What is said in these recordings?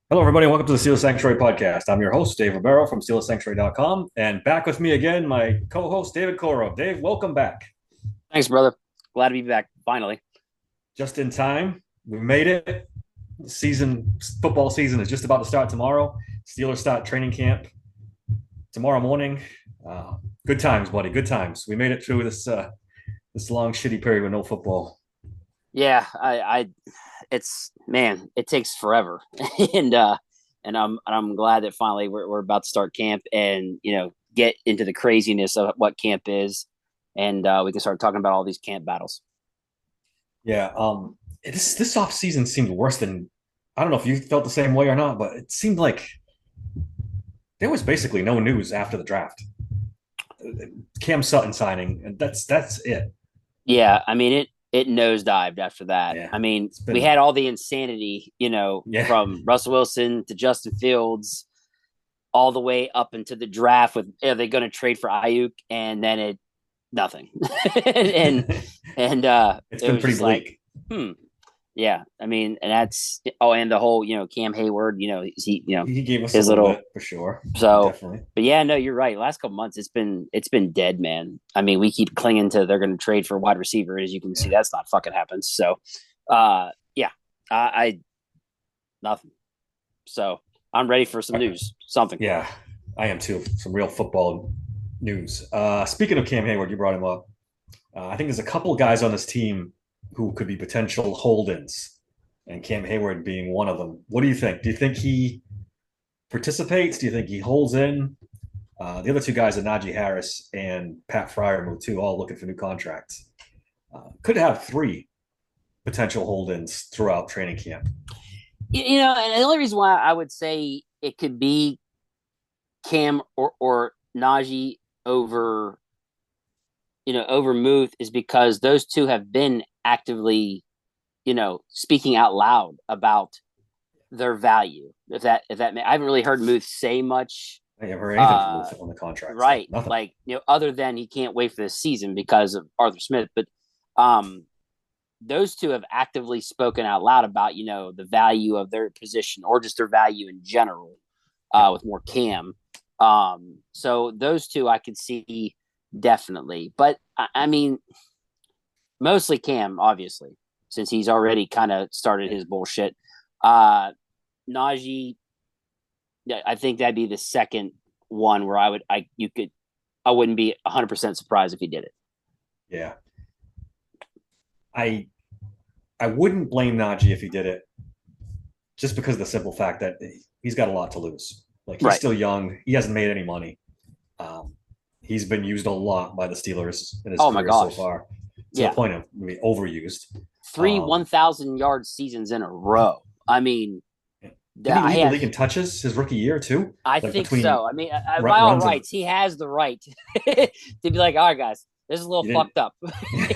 Hello, everybody, and welcome to the Steelers Sanctuary podcast. I'm your host, Dave Ribeiro from SteelersSanctuary.com, and back with me again, my co-host, David Coro. Dave, welcome back. Thanks, brother. Glad to be back finally. Just in time. We made it. Football season is just about to start tomorrow. Steelers start training camp tomorrow morning. Uh, Good times, buddy. Good times. We made it through this long, shitty period with no football. Yeah, it's man, it takes forever, and I'm glad that finally we're about to start camp and get into the craziness of what camp is, and we can start talking about all these camp battles. Yeah. This off season seemed worse than I don't know if you felt the same way or not, but it seemed like there was basically no news after the draft. Cam Sutton signing, and that's it. Yeah, I mean it nosedived after that. Yeah, I mean, it's we been had all the insanity, yeah. from Russell Wilson to Justin Fields, all the way up into the draft with are they going to trade for Ayuk, and then it nothing. and It's it been was pretty just like, bleak. hmm, yeah. I mean, and that's and the whole Cam Hayward, he He gave us a his little little bit for sure, so. definitely. But yeah, no, you're right. Last couple months, it's been dead, man. I mean, we keep clinging to they're going to trade for wide receiver. As you can see, Yeah, that's not fucking happens. So, yeah, I nothing. So I'm ready for some news, something. yeah. I am too. Some real football news. Speaking of Cam Hayward, you brought him up. I think there's a couple guys on this team who could be potential hold-ins, and Cam Hayward being one of them. What do you think? Do you think he participates? Do you think he holds in? The other two guys are Najee Harris and Pat Fryermuth, too, all looking for new contracts. Could have three potential hold-ins throughout training camp. And the only reason why I would say it could be Cam or Najee over over Muth is because those two have been actively speaking out loud about their value. If that I haven't really heard Muth say much. I haven't heard anything from Uh, Muth on the contract stuff. right, Nothing. like other than he can't wait for this season because of Arthur Smith, but um, those two have actively spoken out loud about the value of their position or just their value in general, Yeah. with more Cam. So those two I could see definitely, but I mean mostly Cam, obviously, since he's already kind of started his bullshit. Uh, Najee, yeah, I think that'd be the second one where I wouldn't be 100% surprised if he did it. Yeah. I I wouldn't blame Najee if he did it, just because of the simple fact that he's got a lot to lose. Like he's Right. still young. He hasn't made any money. Um, he's been used a lot by the Steelers in his Oh my career so gosh. far, to the Yeah. point of overused. Three Um, 1,000 yard seasons in a row. I mean, didn't he I lead the have league in touches his rookie year too? I Like think between so. I mean, by all runs and rights, he has the right to be like, all right, guys, this is a little you didn't fucked up.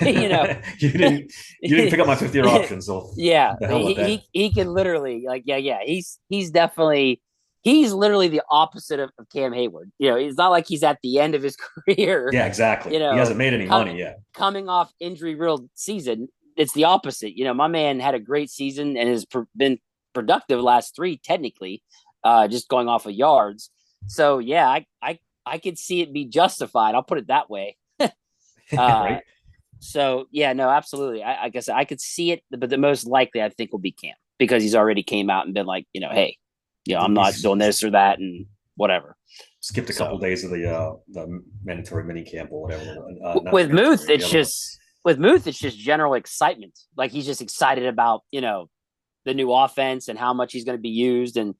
you know, you didn't pick up my 50-year option, so yeah, the hell he, with that. he can literally like, yeah. He's definitely he's literally the opposite of Cam Hayward. It's not like he's at the end of his career. Yeah, exactly. You He know, hasn't made any com- money yet. coming off injury riddled season. It's the opposite. My man had a great season and has been productive last three technically, just going off of yards. So yeah, I could see it be justified. I'll put it that way. Uh, Right? so yeah, no, absolutely. I guess I could see it, but the most likely I think will be Cam because he's already came out and been like, hey, I'm not doing He's this or that and whatever. skipped a couple So of days of the mandatory mini camp or whatever. Not with Muth, mandatory, the it's other one. just with Muth, it's just general excitement. Like he's just excited about the new offense and how much he's going to be used. And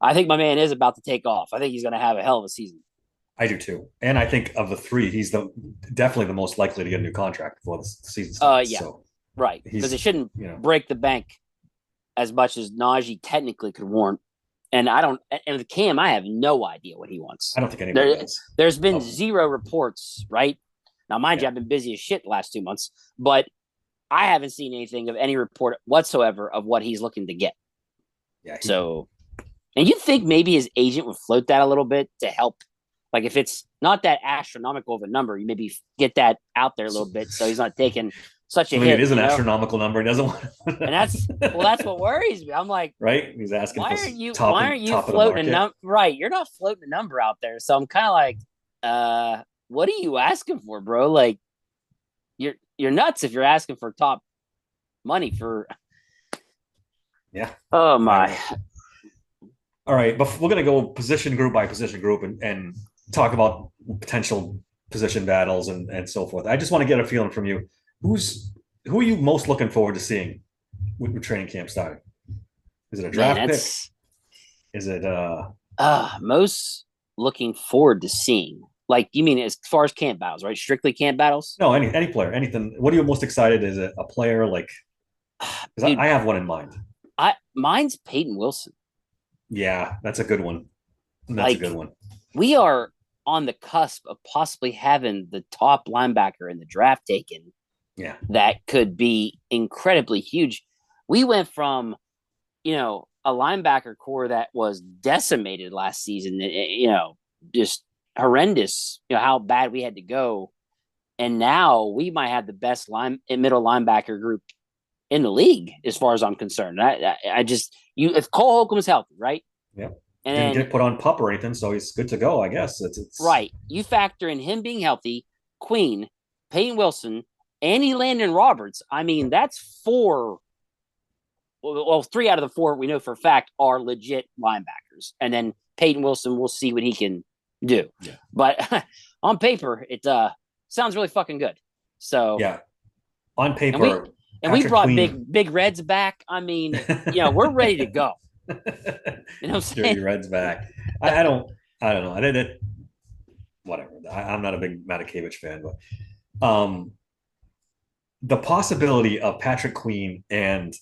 I think my man is about to take off. I think he's going to have a hell of a season. I do too, and I think of the three, he's definitely the most likely to get a new contract before the season starts. Yeah, So right. Because it he's shouldn't you know break the bank as much as Najee technically could warrant. And I don't. And with Cam, I have no idea what he wants. I don't think anybody There, does. there's been Um, zero reports. Right now, mind you, yeah, I've been busy as shit the last 2 months, but I haven't seen anything of any report whatsoever of what he's looking to get. yeah, So, and you'd think maybe his agent would float that a little bit to help. Like if it's not that astronomical of a number, you maybe get that out there a little bit so he's not taking such a Maybe it hit, is an astronomical number. He doesn't and that's what worries me. I'm like, right? He's asking for why aren't you top of the floating a market. number? Right, you're not floating a number out there. So I'm kind of like, what are you asking for, bro? Like, you're nuts if you're asking for top money for. Yeah. Oh my. All right, but we're gonna go position group by position group and talk about potential position battles and so forth. I just want to get a feeling from you. Who are you most looking forward to seeing with training camp starting? Is it a Man, draft pick? that's Is it most looking forward to seeing. Like, you mean as far as camp battles, right? Strictly camp battles? no, any player, anything? What are you most excited? Is it a player like because Dude, I have one in mind. mine's Peyton Wilson. Yeah, that's a good one. That's a Like, good one. we are on the cusp of possibly having the top linebacker in the draft taken. Yeah. That could be incredibly huge. We went from, a linebacker core that was decimated last season, just horrendous, how bad we had to go. And now we might have the best middle linebacker group in the league, as far as I'm concerned. I just, if Cole Holcomb's healthy, right? Yeah. And Didn't then, get put on pup or anything, so he's good to go, I guess. It's right, you factor in him being healthy, Queen, Peyton Wilson, and Landon Roberts. I mean, that's four. Well, three out of the four we know for a fact are legit linebackers. And then Peyton Wilson, we'll see what he can do. Yeah. But on paper, it sounds really fucking good. So yeah, on paper, and we brought Queen... big Reds back. I mean, we're ready to go. You know what I'm saying? Dirty Reds back. I don't know. I did it. Whatever. I'm not a big Matakevich fan, but the possibility of Patrick Queen and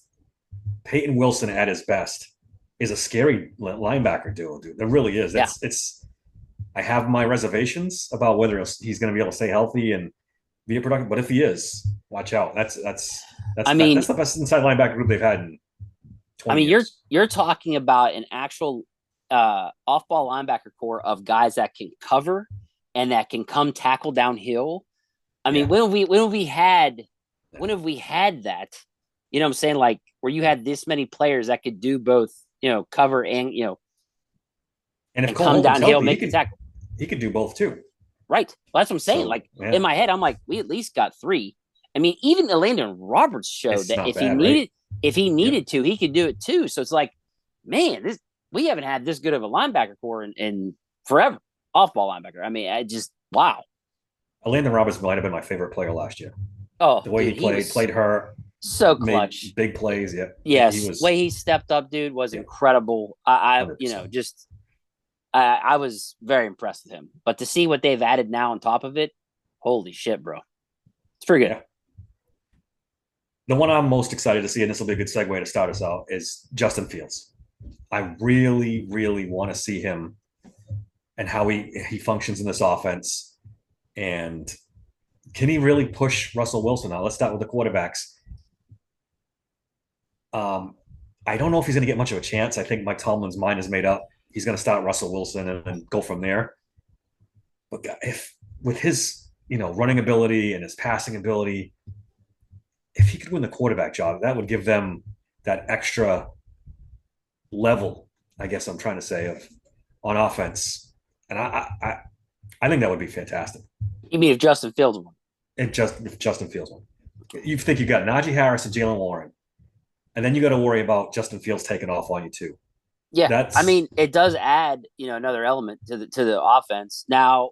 Peyton Wilson at his best is a scary linebacker duo, dude. There really is. It's. I have my reservations about whether he's going to be able to stay healthy and be a productive. But if he is, watch out. That's the best inside linebacker group they've had in 20 years. You're talking about an actual off-ball linebacker core of guys that can cover and that can come tackle downhill. I mean, when have we had that? You know what I'm saying? Like, where you had this many players that could do both, cover and and if and come downhill, make the tackle. He could do both too. Right. Well, that's what I'm saying. In my head, I'm like, we at least got three. I mean, even Landon Roberts showed that if he needed to, he could do it too. So it's like, man, we haven't had this good of a linebacker core in forever. Off-ball linebacker. I mean, wow. Landon Roberts might have been my favorite player last year. Oh, the way he played her. So clutch. Big plays, yeah. Yes, way he stepped up, dude, was incredible. I was very impressed with him. But to see what they've added now on top of it, holy shit, bro. It's pretty good. Yeah. The one I'm most excited to see, and this will be a good segue to start us out, is Justin Fields. I really, really want to see him and how he functions in this offense. And can he really push Russell Wilson? Now, let's start with the quarterbacks. I don't know if he's going to get much of a chance. I think Mike Tomlin's mind is made up. He's going to start Russell Wilson and go from there. But if with his running ability and his passing ability, if he could win the quarterback job, that would give them that extra level, I guess I'm trying to say, of on offense. And I think that would be fantastic. You mean if Justin Fields won? If Justin Fields won. You think you've got Najee Harris and Jaylen Warren. And then you got to worry about Justin Fields taking off on you too. Yeah, I mean, it does add another element to the offense. Now,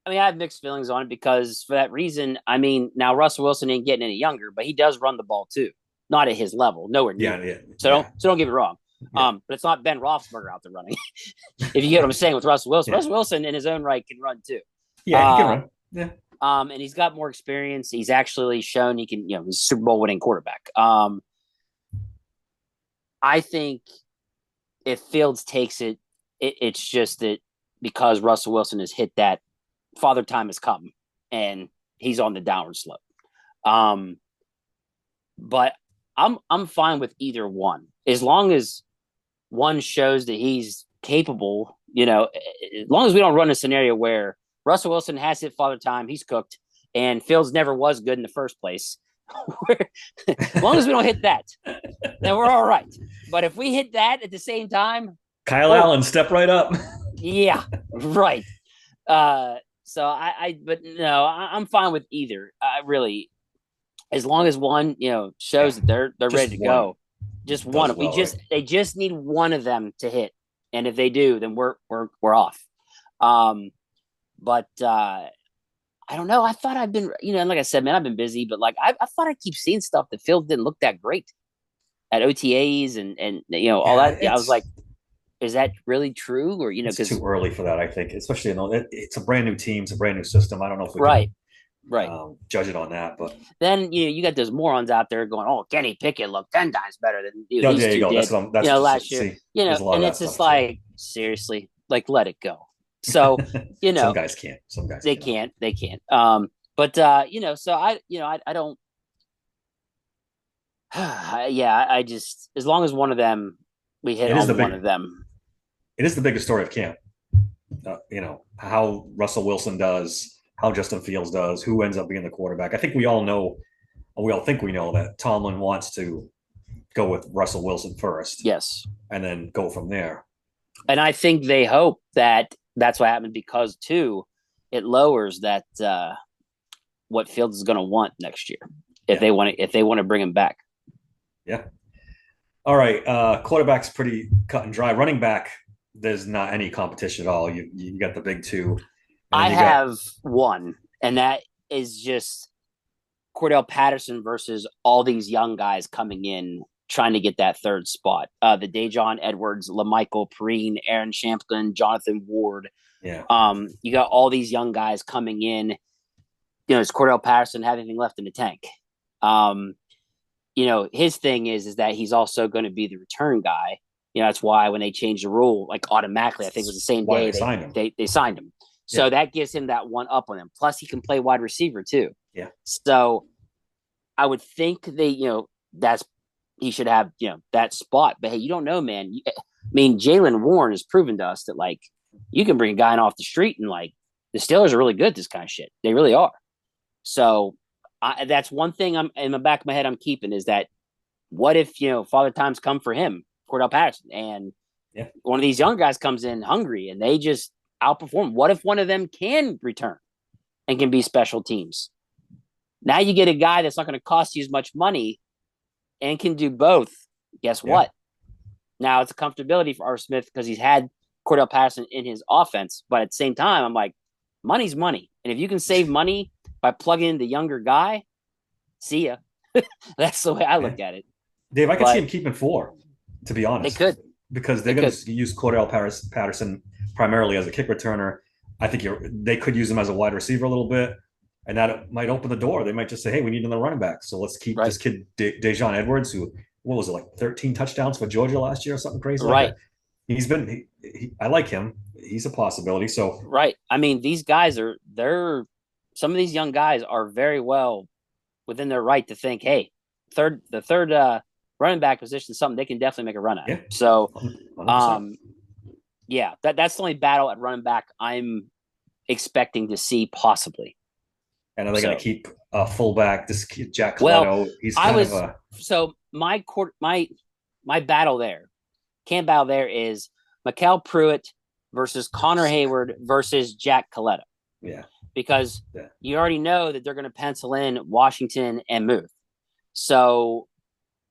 I mean, I have mixed feelings on it because for that reason, I mean, now Russell Wilson ain't getting any younger, but he does run the ball too, not at his level, nowhere near. Yeah. So don't get me wrong. Yeah. But it's not Ben Roethlisberger out there running. If you get what I'm saying with Russell Wilson, Russell Wilson in his own right can run too. Yeah, he can run. Yeah. And he's got more experience. He's actually shown he can. He's a Super Bowl winning quarterback. I think if Fields takes it, it's just that because Russell Wilson has hit that father time has come and he's on the downward slope. But I'm fine with either one as long as one shows that he's capable. As long as we don't run a scenario where Russell Wilson has hit father time, he's cooked, and Fields never was good in the first place. As long as we don't hit that, then we're all right. But if we hit that at the same time, Kyle Allen, step right up. yeah, right. So but no, I'm fine with either. I really, as long as one, shows that they're ready to go. Just one. They just need one of them to hit, and if they do, then we're off. But I don't know. I thought I've been, like I said, man, I've been busy, but like I thought I keep seeing stuff that Field didn't look that great at OTAs and all that. Yeah, I was like, is that really true? Or it's too early for that, I think, especially it's a brand new team, it's a brand new system. I don't know if we can judge it on that, but then you got those morons out there going, "Oh, Kenny Pickett looked 10 times better than these there two you go. did." That's last year. And it's just like seriously, like let it go. So some guys can't. Some guys they can't. But so I don't. I just as long as one of them we hit on one of them. It is the biggest story of camp. How Russell Wilson does, how Justin Fields does, who ends up being the quarterback. I think we all think we know that Tomlin wants to go with Russell Wilson first. Yes. And then go from there. And I think they hope that that's what happened because, too, it lowers that what Fields is going to want next year if they want to bring him back. Yeah. All right. Quarterback's pretty cut and dry. Running back, there's not any competition at all. You got the big two. I have one, and that is just Cordell Patterson versus all these young guys coming in trying to get that third spot. The Dajon Edwards, LaMichael Perine, Aaron Champlin, Jonathan Ward. Yeah. You got all these young guys coming in. Does Cordell Patterson have anything left in the tank? His thing is that he's also going to be the return guy. That's why when they changed the rule, like automatically, I think it was the same day they signed him. So that gives him that one up on him. Plus, he can play wide receiver too. Yeah. So I would think he should have that spot. But hey, you don't know, man. Jaylen Warren has proven to us that like you can bring a guy in off the street and like the Steelers are really good at this kind of shit. They really are. So that's one thing I'm in the back of my head I'm keeping is that what if Father Time's come for him, Cordell Patterson, and one of these young guys comes in hungry and they just outperform. What if one of them can return and can be special teams? Now you get a guy that's not going to cost you as much money and can do both. Guess what? Now it's a comfortability for R. Smith because he's had Cordell Patterson in his offense. But at the same time, I'm like, money's money. And if you can save money by plugging in the younger guy, see ya. That's the way I look at it. Dave, I could see him keeping 4, to be honest. They could. Because they're going to use Cordell Patterson primarily as a kick returner. I think they could use him as a wide receiver a little bit, and that might open the door. They might just say, hey, we need another running back. So let's keep this kid, Dajon Edwards, who, what was it, like 13 touchdowns for Georgia last year or something crazy like that? He's been I like him. He's a possibility. So these guys some of these young guys are very well within their right to think, hey, the third running back position is something they can definitely make a run at. Yeah. So, 100%. That's the only battle at running back I'm expecting to see possibly. And are they going to keep a fullback? This kid, Jack Coletto, he's so my battle there, camp battle there is Mikael Pruitt versus Connor Hayward versus Jack Coletto. Yeah. Because you already know that they're going to pencil in Washington and Muth. So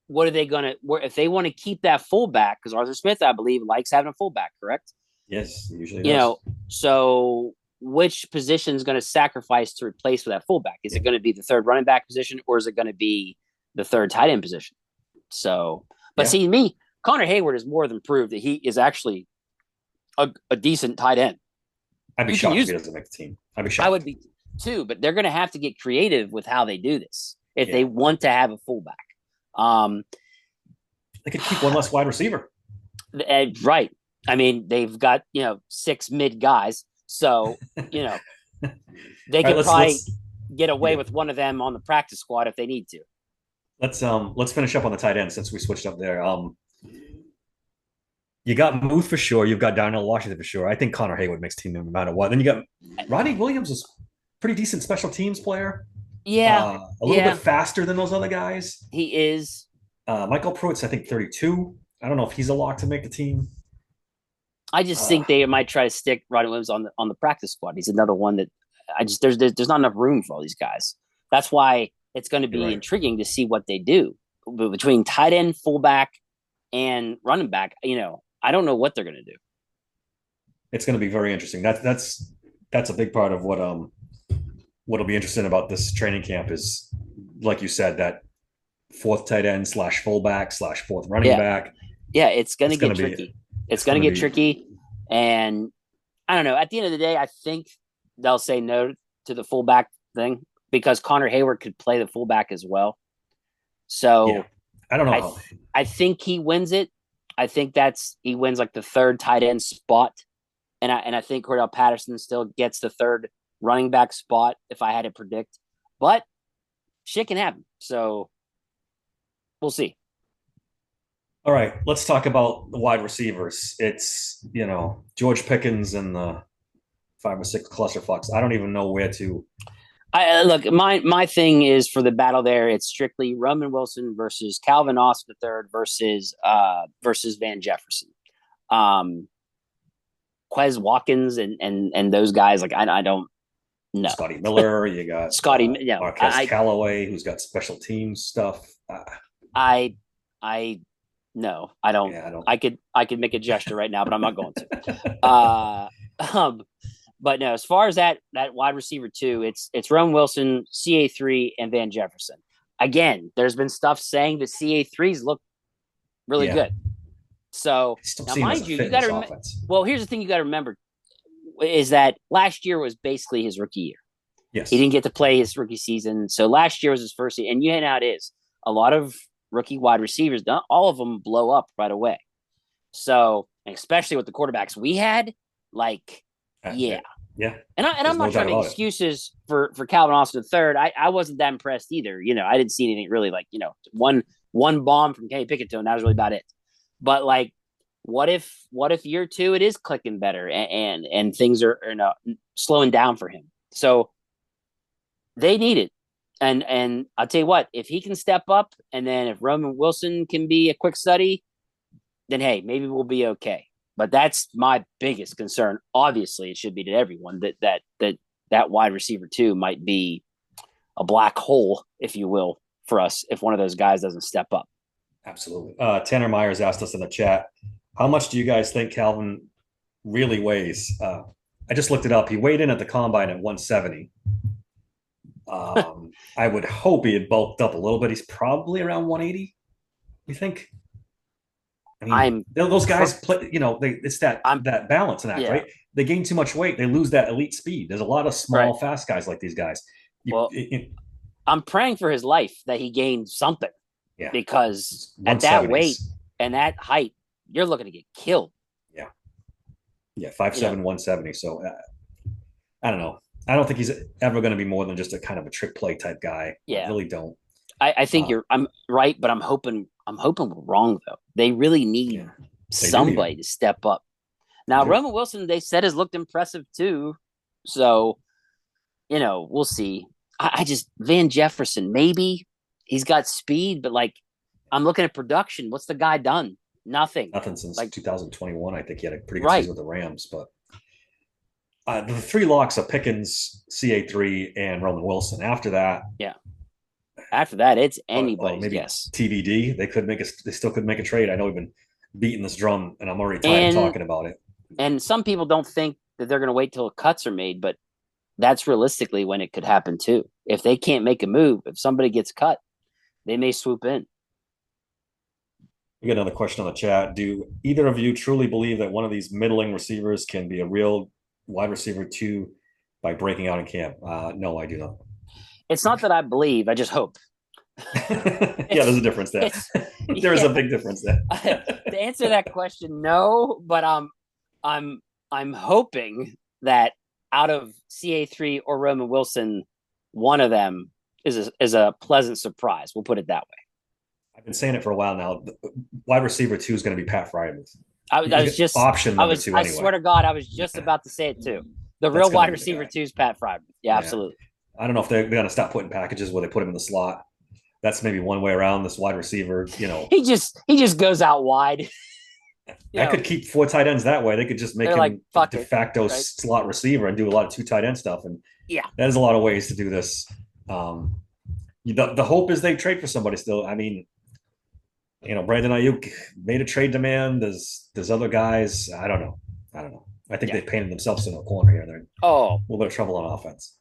what are they going to – if they want to keep that fullback, because Arthur Smith, I believe, likes having a fullback, correct? Yes, usually does. So which position is going to sacrifice to replace with that fullback? Is it going to be the third running back position or is it going to be the third tight end position? So – but see, Connor Hayward has more than proved that he is actually a decent tight end. I'd be shocked if he doesn't make the team. I'd be shocked. I would be too, but they're going to have to get creative with how they do this if they want to have a fullback. They could keep one less wide receiver. Right. They've got 6 mid guys, so they could probably get away with one of them on the practice squad if they need to. Let's finish up on the tight end since we switched up there. You got Muth for sure. You've got Darnell Washington for sure. I think Connor Hayward makes team no matter what. Then you got Ronnie Williams is pretty decent special teams player. Yeah, A little bit yeah, faster than those other guys. he is. Michael Pruitt's, I think, 32. I don't know if he's a lock to make the team. I just Uh, think they might try to stick Rodney Williams on the practice squad. He's another one that I just there's not enough room for all these guys. That's why it's going to you're be right. intriguing to see what they do between tight end, fullback, and running back. I don't know what they're going to do. It's going to be very interesting. That's a big part of what'll be interesting about this training camp is, like you said, that fourth tight end slash fullback slash fourth running Yeah, back. yeah, it's going to It's going get to be tricky. It's it's going going to to get be tricky, and I don't know. At the end of the day, I think they'll say no to the fullback thing because Connor Hayward could play the fullback as well. yeah. So I don't know I how. I think he wins it. I think he wins like the third tight end spot, and I think Cordell Patterson still gets the third running back spot if I had to predict, but shit can happen. So we'll see. All right, let's talk about the wide receivers. It's George Pickens and the 5 or 6 clusterfucks. I don't even know where to. I look, my thing is for the battle there. It's strictly Roman Wilson versus Calvin Austin III versus Van Jefferson. Um, Quez Watkins and those guys like I don't know. Scotty Miller. You got Scotty, Marquez Callaway, who's got special teams stuff. I I no, I don't. Yeah, I don't. I could make a gesture right now, but I'm not going to. Uh, um, but no, as far as that wide receiver two, it's Roman Wilson, CA3, and Van Jefferson. Again, there's been stuff saying the CA3s look really Yeah, good. So I just don't now, see him as a mind you, fit you in got this to. offense. Well, here's the thing: you got to remember is that last year was basically his rookie year. He Yes, didn't get to play his rookie season, so last year was his first year. And you know how it is. A lot of rookie wide receivers, not all of them blow up right away. So, especially with the quarterbacks we had, like, yeah. yeah. And I'm There's no not trying doubt to make about it. excuses for Calvin Austin III. I wasn't that impressed either. I didn't see anything really like, one bomb from Kenny Pickett to him. That was really about it. But like, what if year two it is clicking better and things are not slowing down for him? So they need it. And I'll tell you what, if he can step up, and then if Roman Wilson can be a quick study, then hey, maybe we'll be okay. But that's my biggest concern. Obviously, it should be to everyone that wide receiver two might be a black hole, if you will, for us if one of those guys doesn't step up. Absolutely. Tanner Myers asked us in the chat, how much do you guys think Calvin really weighs? I just looked it up. He weighed in at the combine at 170. I would hope he had bulked up a little bit. He's probably around 180. You think? I mean, I'm those guys play. It's that I'm that balance and act, yeah. right? They gain too much weight, they lose that elite speed. There's a lot of Right. small, fast guys like these guys. Well, I'm praying for his life that he gained something Yeah, because at that weight 170s. and that height, you're looking to get killed. Yeah, yeah, You know, 5'7", 170. So I don't know. I don't think he's ever going to be more than just a kind of a trick play type guy. I yeah. really don't. I think I'm right, but I'm hoping we're wrong though. They really need Yeah, they do need somebody him. to step up. They Now, do. Roman Wilson, they said has looked impressive too. So, we'll see. I just Van Jefferson, maybe he's got speed, but like I'm looking at production. What's the guy done? Nothing. Nothing since Like 2021. I think he had a pretty good right. season with the Rams, but the three locks are Pickens, CA3, and Roman Wilson. After that, Yeah. After that, it's well, anybody's maybe guess. TBD. They still could make a trade. I know we've been beating this drum, and I'm already tired of And talking about it. and some people don't think that they're going to wait till cuts are made, but that's realistically when it could happen too. If they can't make a move, if somebody gets cut, they may swoop in. We got another question on the chat. Do either of you truly believe that one of these middling receivers can be a real wide receiver two by breaking out in camp? No, I do not. It's not that I believe; I just hope. Yeah, there's It's a difference there. it's There is a yeah. big difference there. To answer that question, no, but I'm I'm hoping that out of CA3 or Roman Wilson, one of them is a pleasant surprise. We'll put it that way. I've been saying it for a while now. Wide receiver two is going to be Pat Freiermuth. I was just Option number two I anyway. swear to God, I was just about to say it too. The That's real going wide to be the receiver guy. two is Pat Fryman. Yeah, Yeah. absolutely. I don't know if they're going to stop putting packages where they put him in the slot. That's maybe one way around this wide receiver. He just goes out wide. That could keep four tight ends that way. They could just make They're like, him the fuck de it, facto right? slot receiver and do a lot of two tight end stuff. And Yeah, there's a lot of ways to do this. Um, the hope is they trade for somebody still. I mean, Brandon Ayuk made a trade demand. There's other guys. I don't know. I think yeah. they painted themselves in a corner here. They're in a Oh, little bit of trouble on offense.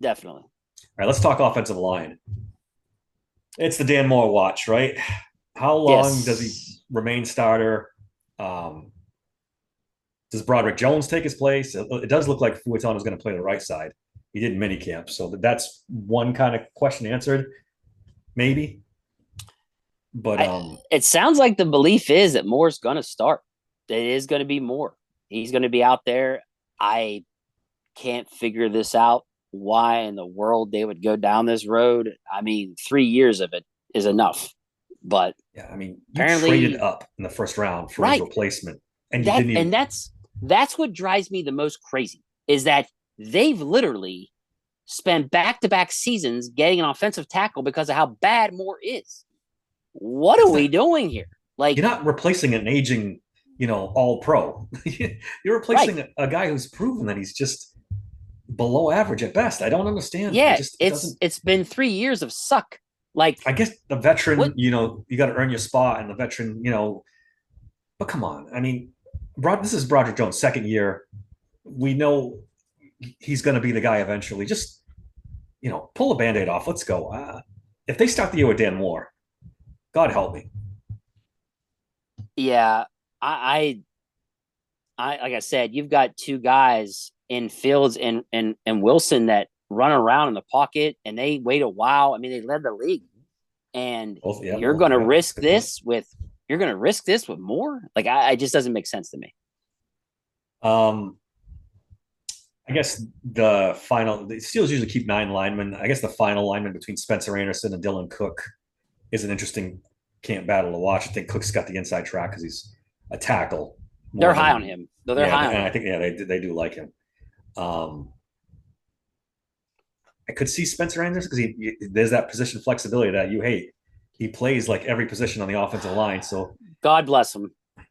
definitely. All right, let's talk offensive line. It's the Dan Moore watch, right? How long does he Yes. remain starter? Um, does Broderick Jones take his place? It does look like Fuitano is going to play the right side. He did minicamp, so that's one kind of question answered, maybe. But It sounds like the belief is that Moore's going to start. It is going to be Moore. He's going to be out there. I can't figure this out. Why in the world they would go down this road? I mean, 3 years of it is enough. But yeah, I mean, you traded apparently, up in the first round for his right. replacement, and you That didn't and even. that's what drives me the most crazy is that they've literally spent back-to-back seasons getting an offensive tackle because of how bad Moore is. What are That's we not. doing here? You're Like, not replacing an aging, all pro. You're right. replacing a guy who's proven that he's just below average at best. I don't understand. Yeah, It doesn't. it's been 3 years of suck. Like, I guess the veteran, what? you got to earn your spot, and the veteran, but come on. I mean, this is Broderick Jones' second year. We know he's going to be the guy eventually. Just, pull a band aid off. Let's go. If they start the year with Dan Moore, God help me. Yeah, like I said, you've got two guys in Fields and Wilson that run around in the pocket and they wait a while. I mean, they led the league, and Both, yeah, you're both, going to yeah, risk good point. this with you're going to risk this with Moore. Like, I just doesn't make sense to me. Um, I guess the Steelers usually keep nine linemen. I guess the final lineman between Spencer Anderson and Dylan Cook is an interesting camp battle to watch. I think Cook's got the inside track because he's a tackle They're more high on than him, though. They're yeah, high on and I him. think they do like him. Um, I could see Spencer Anderson because there's that position flexibility that you hate. He plays like every position on the offensive line. So God bless him. would it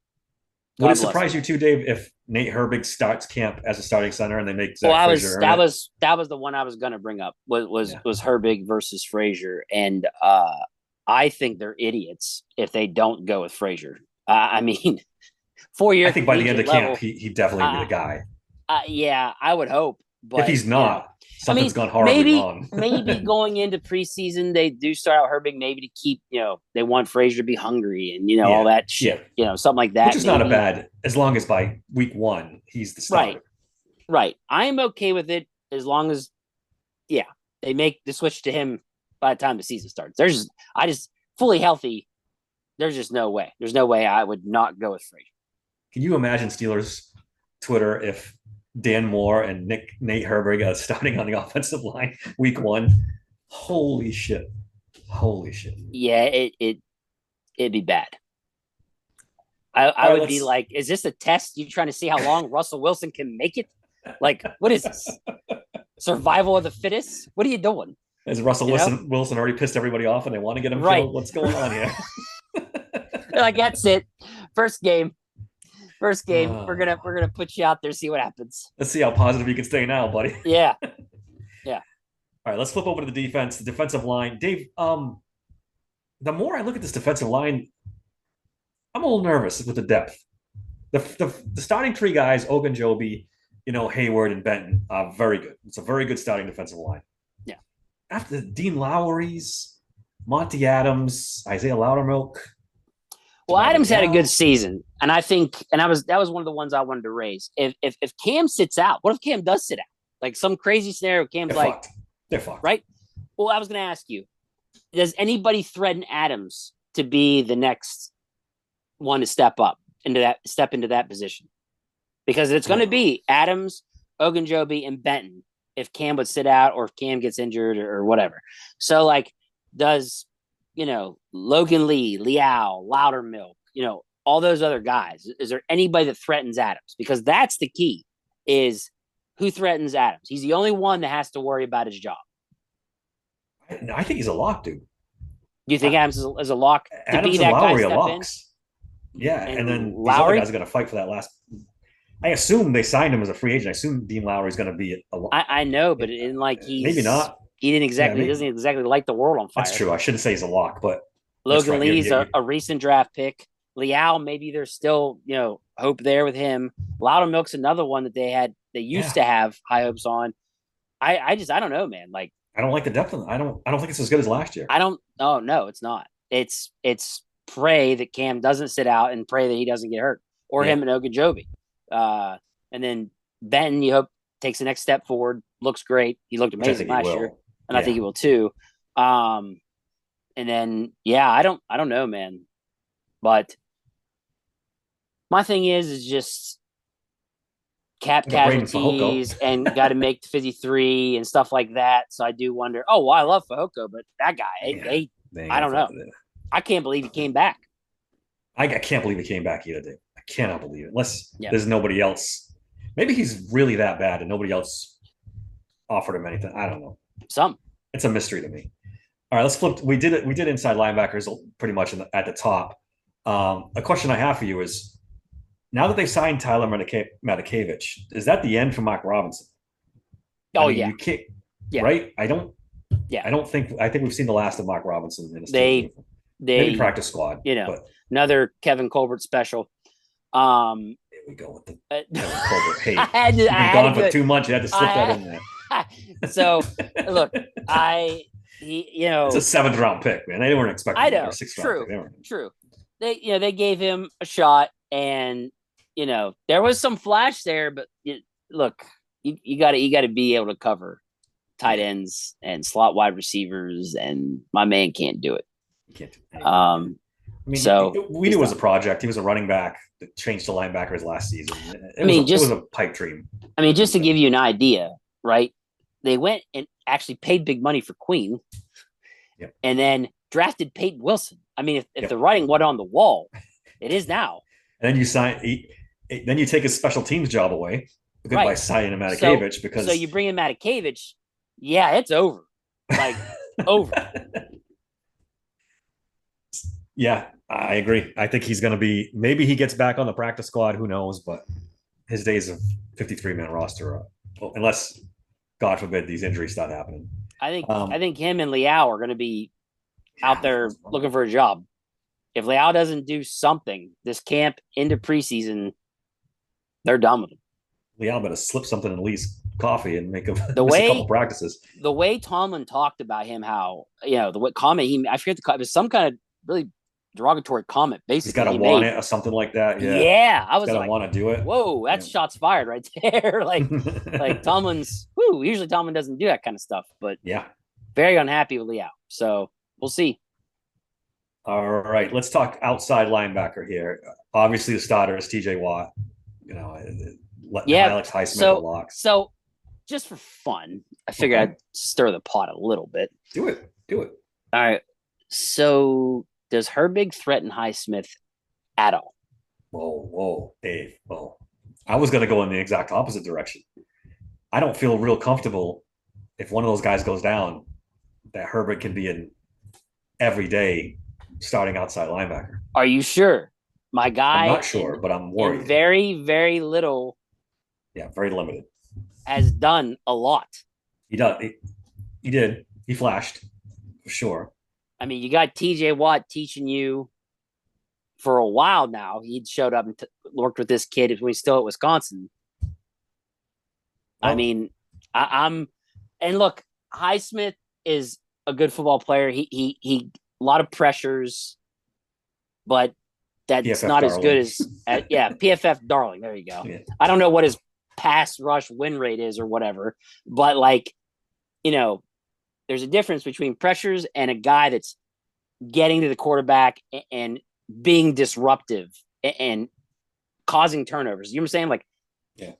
God bless surprise him. you too, Dave, if Nate Herbig starts camp as a starting center and they make Well, Zach Frazier earn that it? was that was the one I was going to bring up Yeah, was Herbig versus Frazier, and I think they're idiots if they don't go with Frazier. I mean, four I year think by the end collegiate of camp, level. he definitely be the Uh, guy. yeah, I would hope, If but he's not, I something's mean, gone horribly wrong. maybe going into preseason they do start out Herbig maybe to keep they want Frazier to be hungry and all Yeah, that yeah, shit, something like which that is not a maybe. bad as long as by week one he's the Right, starter. right. I am okay with it as long as they make the switch to him by the time the season starts. I just fully healthy. There's just no way. There's no way I would not go with Frazier. Can you imagine Steelers Twitter if Dan Moore and Nate Herbig are starting on the offensive line week one? Holy shit! Holy shit! Yeah, it'd be bad. I All right, would be let's. like, is this a test? You trying to see how long Russell Wilson can make it? Like, what is this? Survival of the fittest? What are you doing? Is Russell You know? Wilson already pissed everybody off and they want to get him Right. killed? What's going on here? They're like, that's it. First game. First game. We're uh, gonna we're gonna put you out there, see what happens. let's see how positive you can stay now, buddy. Yeah. Yeah. All right, let's flip over to the defense, the defensive line. Dave, the more I look at this defensive line, I'm a little nervous with the depth. The starting three guys, Ogunjobi, Hayward and Benton, are very good. It's a very good starting defensive line. Yeah. After the Dean Lowry's, Monty Adams, Isaiah Loudermilk, Well, Demar Adams had a good Danielle, season, and I think, and that was one of the ones I wanted to raise. If Cam sits out, what if Cam does sit out? Like some crazy scenario, Cam's they're like, fucked. They're fucked. right? Well, I was going to ask you, does anybody threaten Adams to be the next one to step into that position? Because it's going to No. be Adams, Ogunjobi, and Benton if Cam would sit out or if Cam gets injured or whatever. So, like, does Logan Lee, Liao, Loudermilk, all those other guys? Is there anybody that threatens Adams? Because that's the key: is who threatens Adams. He's the only one that has to worry about his job. I think he's a lock, dude. Do you think I, Adams is a lock to be Adams and that guy Lowry are step in? locks. Yeah, and And then these other Lowry, guys are going to fight for that last. I assume they signed him as a free agent. I assume Dean Lowry is going to be a. I know, but it isn't like Maybe not. Yeah, he maybe doesn't exactly light the world on that's fire. true. I shouldn't say he's a lock, but that's Logan right. Lee's a recent draft pick. Liao, maybe there's still, hope there with him. Loudermilk's another one that they used yeah. to have high hopes on. I don't know, man. Like I don't like the depth. I don't think it's as good as last year. I don't. Oh no, it's not. It's pray that Cam doesn't sit out and pray that he doesn't get hurt, or Yeah, him and Ogunjobi. And then Benton, you hope takes the next step forward. Looks great. He looked which I amazing think he last year, will. and I think Yeah, he will too. And then I don't know, man. But my thing is just cap I got Braden Fehoko. casualties and got to make the 53 and stuff like that. So I do wonder. Oh, well, I love Fehoko, but that guy, Yeah, they ain't I gonna don't know. find it. I can't believe he came back. I can't believe he came back either. Dave. I cannot believe it. Unless Yeah, there's nobody else. Maybe he's really that bad and nobody else offered him anything. I don't know. some. It's a mystery to me. All right, let's flip. We did it. We did inside linebackers pretty much at the top. A question I have for you is: now that they've signed Tyler Matakevich, is that the end for Mark Robinson? I Oh mean, yeah, you can't, yeah, right? I don't. yeah. I don't think. I think we've seen the last of Mark Robinson in a Steelers They uniform. Maybe they practice squad, but another Kevin Colbert special. Um, there we go with the I Kevin Colbert hate. had to. You've I been had gone to do for it. 2 months. You had to slip that in there. So look, It's a seventh round pick, man. They weren't expecting I that or know. sixth round pick. True, They weren't. true. They gave him a shot, and there was some flash there, but look, you got to be able to cover tight Yeah, ends and slot wide receivers, and my man can't do it. you can't do anything. I mean, So we knew it was a project. He was a running back that changed to linebackers last season. It was a pipe dream. Just to give you an idea, right? They went and actually paid big money for Queen, Yep. and then drafted Peyton Wilson. I mean, if Yep. the writing wasn't on the wall, it is now. And then you sign. Then you take his special teams job away by Right. signing him So Matakevich because so you bring in Matakevich, yeah, it's over. Like over. Yeah, I agree. I think he's going to be. Maybe he gets back on the practice squad. Who knows? But his days of 53-man roster, unless God forbid these injuries start happening. I think him and Liao are going to be out there looking for a job. If Liao doesn't do something this camp into preseason, they're done with him. Liao better slip something in Lee's coffee and make him The miss a way couple practices. the way Tomlin talked about him, how the what comment I forget it was some kind of really derogatory comment. Basically, He's got to want it or something like that. Yeah, yeah. I was got to like, want to do it. whoa, that's shots fired right there. like Tomlin's. Usually Tomlin doesn't do that kind of stuff, but yeah, very unhappy with Liao. So we'll see. All right, let's talk outside linebacker here. Obviously, the starter is T.J. Watt. Yeah. Alex Highsmith, the locks. So just for fun, I figured I'd stir the pot a little bit. Do it. All right. So does Herbig threaten Highsmith at all? Whoa, Dave. Whoa. I was going to go in the exact opposite direction. I don't feel real comfortable if one of those guys goes down that Herbig can be an everyday starting outside linebacker. Are you sure? My guy. I'm not sure, but I'm worried. Very, very little. Yeah, very limited. Has done a lot. He does. He did. He flashed for sure. I mean, you got T.J. Watt teaching you for a while now. He showed up and worked with this kid when he's still at Wisconsin. I mean, I'm and look, Highsmith is a good football player. He a lot of pressures, but that's PFF not darling. as good as PFF darling. There you go. Yeah. I don't know what his pass rush win rate is or whatever, but there's a difference between pressures and a guy that's getting to the quarterback and being disruptive and causing turnovers. You know what I'm saying? Like, yeah,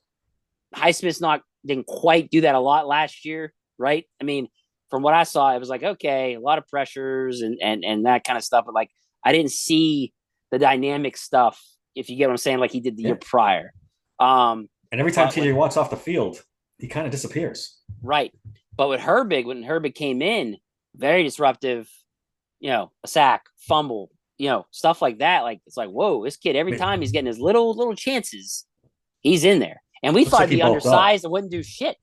Highsmith's didn't quite do that a lot last year, right? I mean, from what I saw, it was like, okay, a lot of pressures and that kind of stuff, but like I didn't see the dynamic stuff, if you get what I'm saying, like he did the year prior. And every time TJ Watt's off the field, he kind of disappears. Right. But with Herbig, when Herbig came in, very disruptive. A sack, fumble, stuff like that. Like it's like, whoa, this kid every time he's getting his little chances, he's in there. And we Looks thought like he'd he be bulked up. undersized and wouldn't do shit.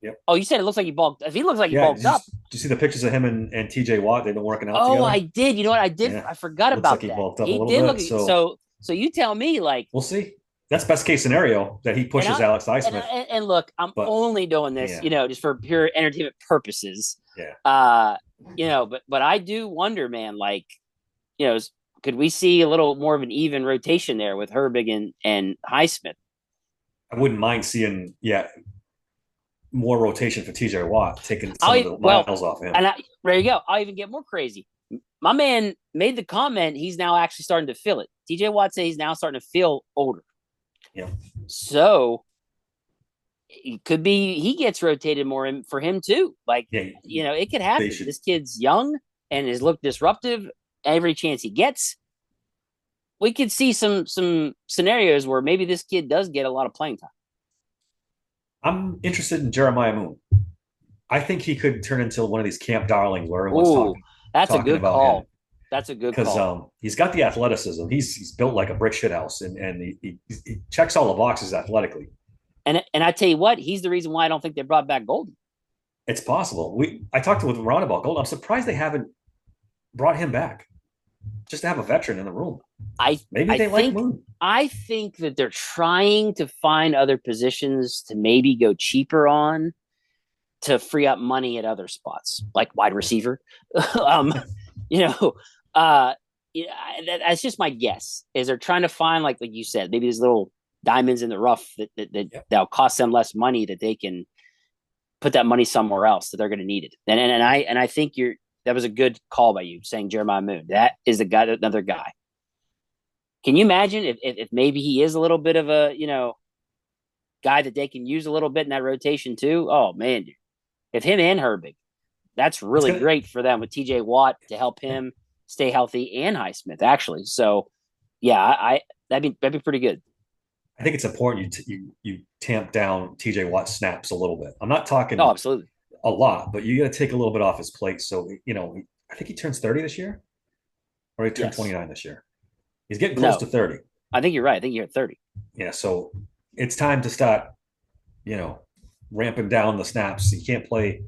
Yep. Oh, you said it looks like he bulked. If he looks like he Yeah. bulked up, Do you see the pictures of him and TJ Watt? They've been working out oh, I together. did. You know what I did? Yeah. I forgot Looks like about he that. bulked up a He little did look. bit. So So you tell me, like, we'll see. That's best case scenario that he and pushes I Alex and, Highsmith. and look, I'm But only doing this, yeah, just for pure entertainment purposes. yeah. But I do wonder, man, like, could we see a little more of an even rotation there with Herbig and Highsmith? I wouldn't mind seeing more rotation for TJ Watt, taking some of the miles off him. And there you go. I'll even get more crazy. My man made the comment he's now actually starting to feel it. TJ Watt says he's now starting to feel older. Yeah. So it could be he gets rotated more for him too. Like, it could happen. This kid's young and has looked disruptive every chance he gets. We could see some scenarios where maybe this kid does get a lot of playing time. I'm interested in Jeremiah Moon. I think he could turn into one of these camp darlings where everyone's talking. That's a good call. Him. That's a good call. Because he's got the athleticism. He's built like a brick shithouse, and he checks all the boxes athletically. And I tell you what, he's the reason why I don't think they brought back Golden. It's possible. I talked with Ron about Golden. I'm surprised they haven't brought him back, just to have a veteran in the room. Maybe they like Moon. I think that they're trying to find other positions to maybe go cheaper on to free up money at other spots, like wide receiver. That's just my guess. Is they're trying to find, like you said, maybe these little diamonds in the rough that'll cost them less money, that they can put that money somewhere else that they're going to need it. And I think that was a good call by you saying Jeremiah Moon. That is another guy. Can you imagine if maybe he is a little bit of a, guy that they can use a little bit in that rotation too? Oh man, dude. If him and Herbig, that's really great for them with TJ Watt to help him stay healthy, and Highsmith actually. So yeah, that'd be pretty good. I think it's important you tamp down TJ Watt snaps a little bit. I'm not talking absolutely a lot, but you got to take a little bit off his plate. So I think he turns 30 this year, or he turned 29 this year. He's getting close to 30. I think you're right. I think you're at 30. Yeah, so it's time to start, ramping down the snaps. He can't play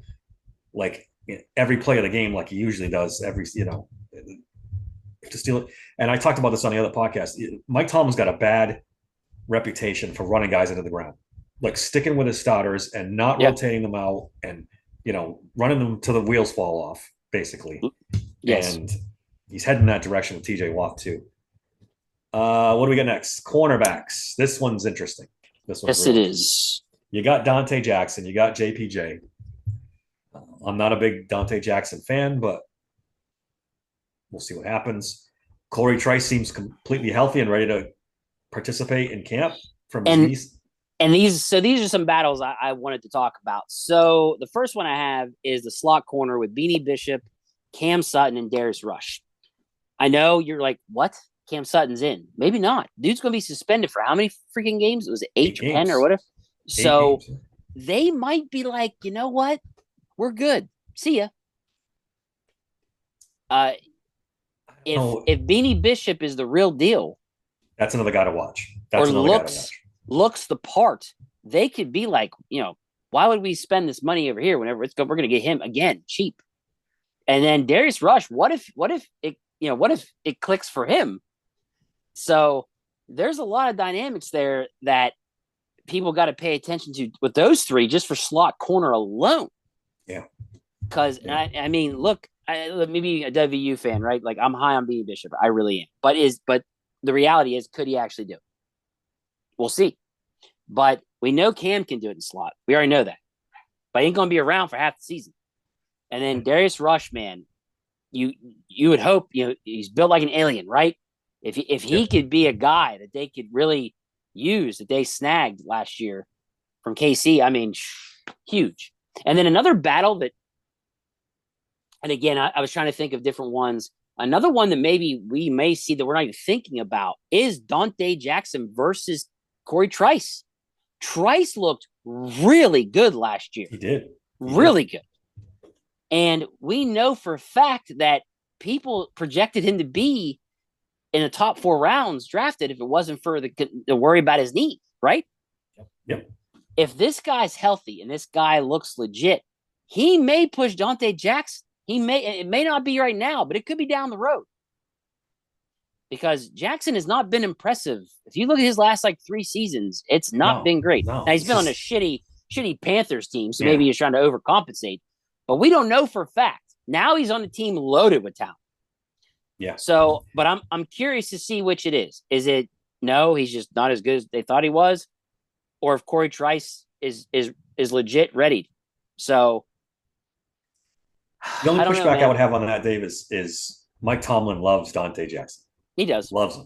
like every play of the game like he usually does. To steal it. And I talked about this on the other podcast. Mike Tomlin's got a bad reputation for running guys into the ground, like sticking with his starters and not rotating them out, and running them till the wheels fall off, basically. Yes. And he's heading that direction with TJ Watt too. What do we got next? Cornerbacks. This one's interesting. Yes, it is. You got Dante Jackson. You got JPJ. I'm not a big Dante Jackson fan, but we'll see what happens. Corey Trice seems completely healthy and ready to participate in camp from his knees. And these are some battles I wanted to talk about. So the first one I have is the slot corner with Beanie Bishop, Cam Sutton, and Darius Rush. I know you're like, what? Cam Sutton's in. Maybe not. Dude's going to be suspended for how many freaking games? It was 8 or 10 or whatever. So they might be like, you know what? We're good. See ya. If Beanie Bishop is the real deal, that's another guy to watch. Looks the part. They could be like, why would we spend this money over here whenever we're going to get him again cheap? And then Darius Rush, what if it clicks for him? So there's a lot of dynamics there that people got to pay attention to with those three, just for slot corner alone. Yeah. Because I mean, look, maybe a WU fan, right? Like, I'm high on Beanie Bishop. I really am. But the reality is, could he actually do it? We'll see. But we know Cam can do it in slot. We already know that. But he ain't going to be around for half the season. And then Darius Rush, man, you would hope, he's built like an alien, right? If he could be a guy that they could really use, that they snagged last year from KC, I mean, huge. And then another battle that, and again, I was trying to think of different ones. Another one that maybe we may see that we're not even thinking about is Dante Jackson versus Corey Trice. Trice looked really good last year. He did. Really good. And we know for a fact that people projected him to be in the top 4 rounds drafted if it wasn't for the worry about his knee, right? Yep. If this guy's healthy and this guy looks legit, he may push Dante Jackson. It may not be right now, but it could be down the road. Because Jackson has not been impressive. If you look at his last like 3 seasons, it's not been great. No. Now he's been on a shitty Panthers team, so maybe he's trying to overcompensate. But we don't know for a fact. Now he's on a team loaded with talent. Yeah. So, but I'm curious to see which it is. Is it no, he's just not as good as they thought he was, or if Corey Trice is legit ready. So the only pushback I would have on that, Dave, is Mike Tomlin loves Dante Jackson. He does. Loves him.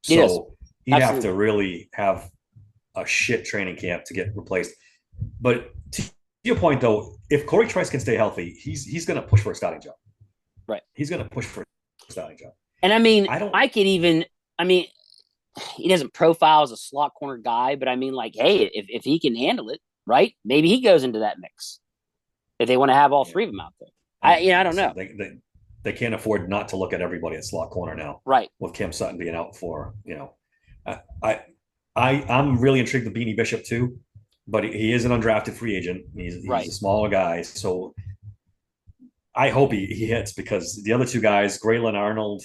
He does. He'd have to really have a shit training camp to get replaced. But to your point, though, if Corey Trice can stay healthy, he's going to push for a starting job. Right. He's going to push for a starting job. And I mean, he doesn't profile as a slot corner guy, but I mean, like, hey, if he can handle it, right? Maybe he goes into that mix if they want to have all three of them out there. I don't know. They can't afford not to look at everybody at slot corner now, right? With Cam Sutton being out for, I'm really intrigued with Beanie Bishop too, but he is an undrafted free agent. He's a smaller guy, so I hope he hits, because the other two guys, Braylon Arnold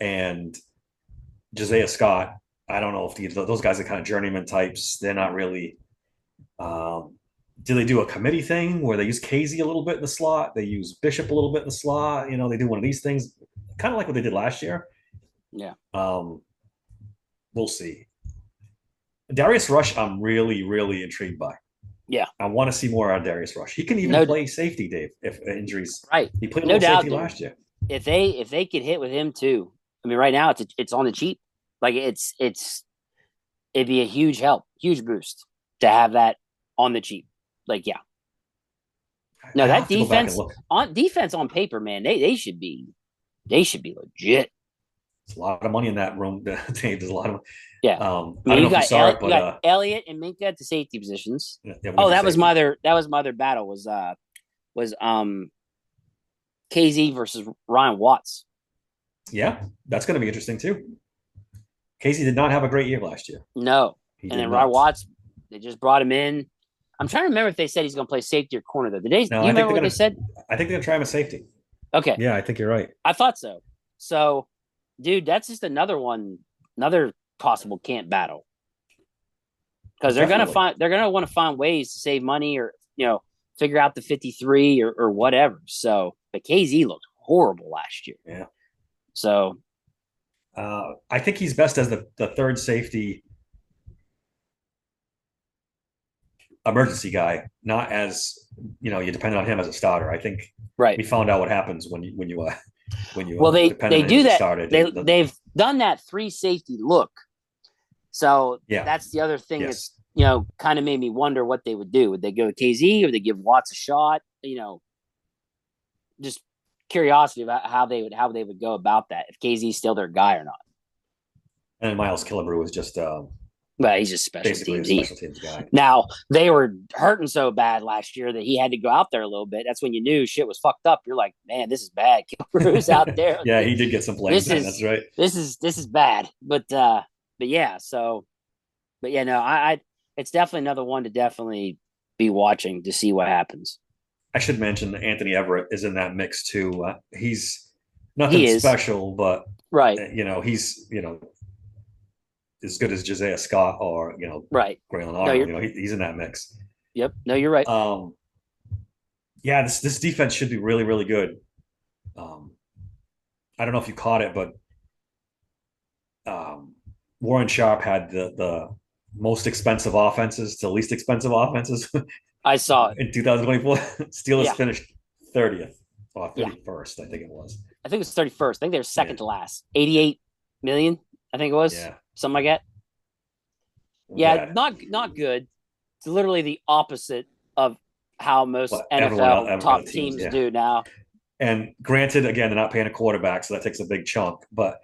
and Josiah Scott, I don't know if those guys are kind of journeyman types. They're not really. Do they do a committee thing where they use Casey a little bit in the slot? They use Bishop a little bit in the slot. They do one of these things, kind of like what they did last year. Yeah. We'll see. Darius Rush, I'm really, really intrigued by. Yeah. I want to see more out of Darius Rush. He can even play safety, Dave, if injuries. Right. He played no doubt safety last year. If they could hit with him too, I mean, right now it's on the cheap. Like it'd be a huge help, huge boost to have that on the cheap. Like, yeah. No, that defense on paper, man, they should be legit. There's a lot of money in that room. There's a lot of yeah. I don't know if you saw it, but you got Elliott and Minkah at the safety positions. That was my other battle was KZ versus Ryan Watts. Yeah, that's going to be interesting too. Casey did not have a great year last year. No, and then Ryan Watts, they just brought him in. I'm trying to remember if they said he's going to play safety or corner though. Do you remember what they said? I think they're going to try him at safety. Okay. Yeah, I think you're right. I thought so. So, dude, that's just another possible camp battle. Because they're going to want to find ways to save money or, figure out the 53 or whatever. So, but KZ looked horrible last year. Yeah. So, I think he's best as the third safety emergency guy, not as you depend on him as a starter. I think we found out what happens when you well they do that. They've done that 3 safety look. So that's the other thing that's kind of made me wonder what they would do. Would they go to KZ or they give Watts a shot? Just curiosity about how they would go about that if KZ's still their guy or not. And Miles Killebrew was just well, he's just special teams guy. Now, they were hurting so bad last year that he had to go out there a little bit. That's when you knew shit was fucked up. You're like, man, this is bad. Killebrew out there. Yeah, he did get some plays. That's right. This is bad. But yeah, so but yeah, no, I it's definitely another one to definitely be watching to see what happens. I should mention that Anthony Everett is in that mix too. He's nothing special, but he's as good as Josiah Scott or Braylon Arnold. He's in that mix. Yep. No, you're right. This defense should be really, really good. I don't know if you caught it, but Warren Sharp had the most expensive offenses to least expensive offenses. I saw it in 2024. Steelers finished 30th or 31st, I think it was. I think it was 31st. I think they were second to last. 88 million, I think it was. Yeah. Something like that. Yeah, not good. It's literally the opposite of how most NFL top teams do now. And granted, again, they're not paying a quarterback, so that takes a big chunk. But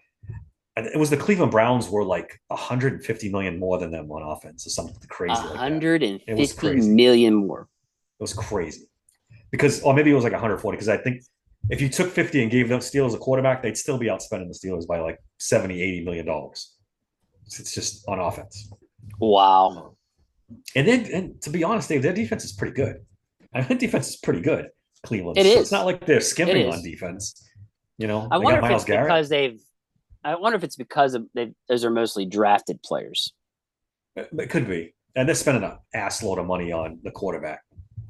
it was the Cleveland Browns were like 150 million more than them on offense, or something crazy. 150 million more. It was crazy. because, or maybe it was like 140. Because I think if you took 50 and gave them Steelers a quarterback, they'd still be outspending the Steelers by like 70, $80 million. It's just on offense. Wow. And to be honest, Dave, their defense is pretty good. I mean, defense is pretty good, Cleveland. It So it's is. not like they're It skimping on is. defense. You know, I they wonder got if Miles it's Garrett. because I wonder if it's because those are mostly drafted players. It could be. And they're spending an ass load of money on the quarterback,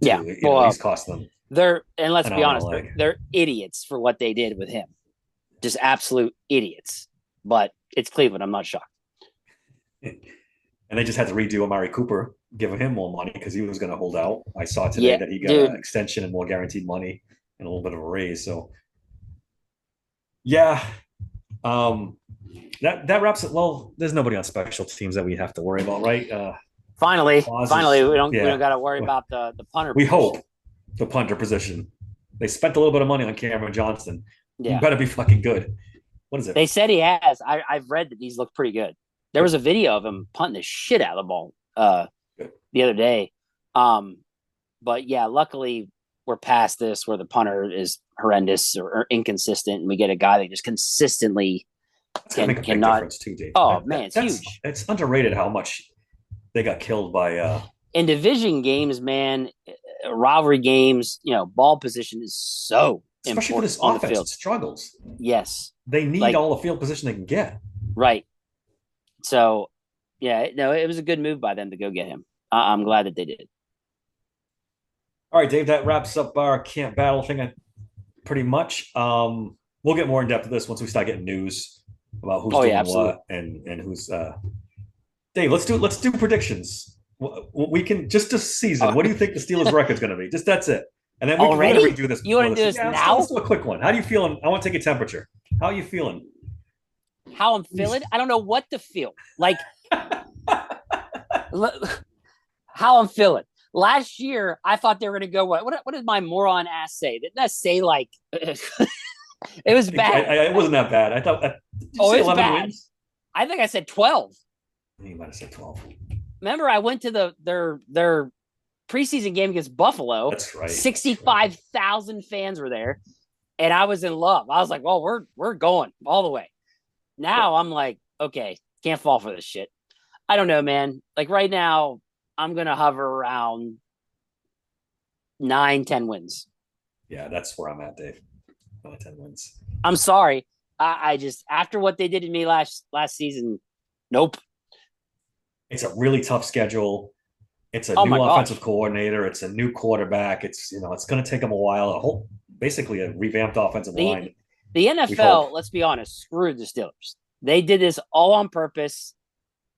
Yeah. too. You know, Well, he's costing them and let's an be arm and a honest, leg. they're idiots for what they did with him. Just absolute idiots. But it's Cleveland. I'm not shocked. And they just had to redo Amari Cooper, giving him more money because he was going to hold out. I saw today Yeah, that he got dude. an extension and more guaranteed money and a little bit of a raise. So, yeah, um, that wraps it. Well, there's nobody on special teams that we have to worry about, right? Finally, Clauses, we don't yeah. got to worry about the punter. We position. hope the punter position. They spent a little bit of money on Cameron Johnston. Yeah. You better be fucking good. What is it? They said he has. I've read that he's looked pretty good. There was a video of him punting the shit out of the ball the other day. But yeah, luckily we're past this where the punter is horrendous or inconsistent, and we get a guy that just consistently That's gonna make a big cannot. difference too, Dave. Oh man, it's huge. It's underrated how much they got killed by. In division games, man, rivalry games, ball position is so Especially for important this on the offense, field. it struggles. Yes, They need all the field position they can get. right. So, yeah, no, it was a good move by them to go get him. I'm glad that they did. All right, Dave, that wraps up our camp battle thing pretty much. We'll get more in depth of this once we start getting news about who's doing what and who's. Dave, let's do predictions. We can just this season. What do you think the Steelers' record is going to be? Just that's it, and then we're going to redo this. You want to do this now? Let's do a quick one. How do you feeling? I want to take a temperature. How are you feeling? How I'm feeling? I don't know what to feel. Like how I'm feeling. Last year, I thought they were going to go. What did my moron ass say? Didn't I say like it was bad? It wasn't that bad. I thought. It was bad. Wins? I think I said 12. You might have said 12. Remember, I went to their preseason game against Buffalo. That's right. 65,000 fans were there, and I was in love. I was like, "Well, we're going all the way." Now I'm like, okay, can't fall for this shit. I don't know, man. Like right now, I'm gonna hover around 9-10 wins. Yeah, that's where I'm at, Dave. 9-10 wins. I'm sorry. I just after what they did to me last season, nope. It's a really tough schedule. It's a new offensive coordinator. It's a new quarterback. It's it's going to take them a while. Basically a revamped offensive line. The NFL, let's be honest, screwed the Steelers. They did this all on purpose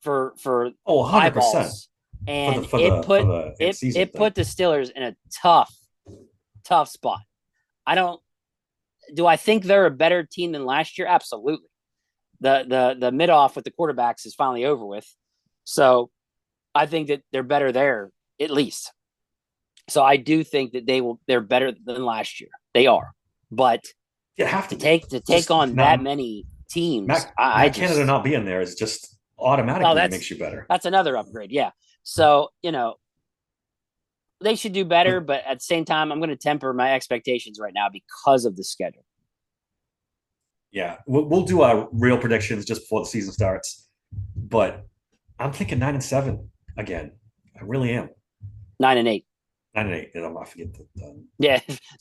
for 100%. Eyeballs, and it put the Steelers in a tough spot. Do I think they're a better team than last year? Absolutely. The mid off with the quarterbacks is finally over with. So I think that they're better there at least. So I do think that they're better than last year. They are. But you have to take on that many teams. Matt Canada not being there is just automatically makes you better. That's another upgrade. Yeah. So, they should do better, but at the same time, I'm going to temper my expectations right now because of the schedule. Yeah, we'll do our real predictions just before the season starts, but I'm thinking 9-7 again. I really am. 9-8. 9-8. I forget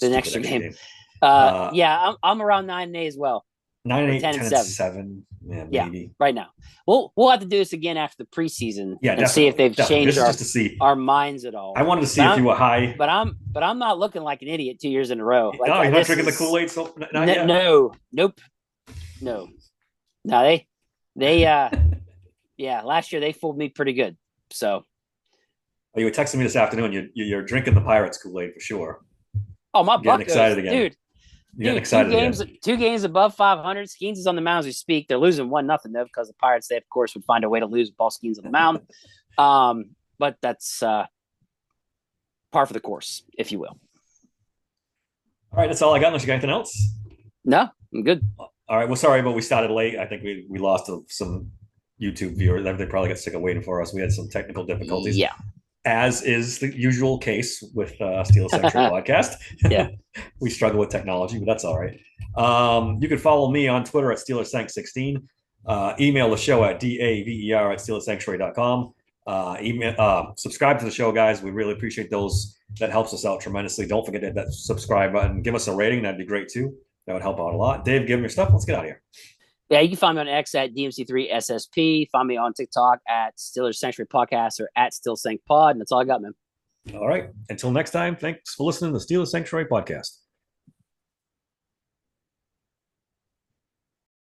the next game. I'm around 9-8 as well. 9-8, 10-7. Yeah, maybe. Right now. We'll have to do this again after the preseason and see if they've changed our minds at all. I wanted to see if you were high. But I'm not looking like an idiot 2 years in a row. Like, no, you're not drinking the Kool-Aid. So no, nope, no. They last year they fooled me pretty good. So. You were texting me this afternoon. You're drinking the Pirates Kool-Aid for sure. Oh, my butt excited again, dude. You're getting excited 2 games above 500. Skeens is on the mound as we speak. They're losing 1-0 though because the Pirates, they of course would find a way to lose with Paul Skeens on the mound. But that's par for the course, if you will. All right, that's all I got. Unless you got anything else? No, I'm good. All right. Well, sorry, but we started late. I think we lost some YouTube viewers. They probably got sick of waiting for us. We had some technical difficulties. Yeah. as is the usual case with Steelers Sanctuary podcast. Yeah. We struggle with technology, but that's all right. You can follow me on Twitter at SteelersSank16. Email the show at daver at SteelersSanctuary.com. Subscribe to the show, guys. We really appreciate those. That helps us out tremendously. Don't forget to hit that subscribe button. Give us a rating. That'd be great too. That would help out a lot. Dave, give me your stuff. Let's get out of here. Yeah, you can find me on X at DMC3SSP. Find me on TikTok at Steelers Sanctuary Podcast or at StillSank Pod. And that's all I got, man. All right. Until next time, thanks for listening to the Steelers Sanctuary Podcast.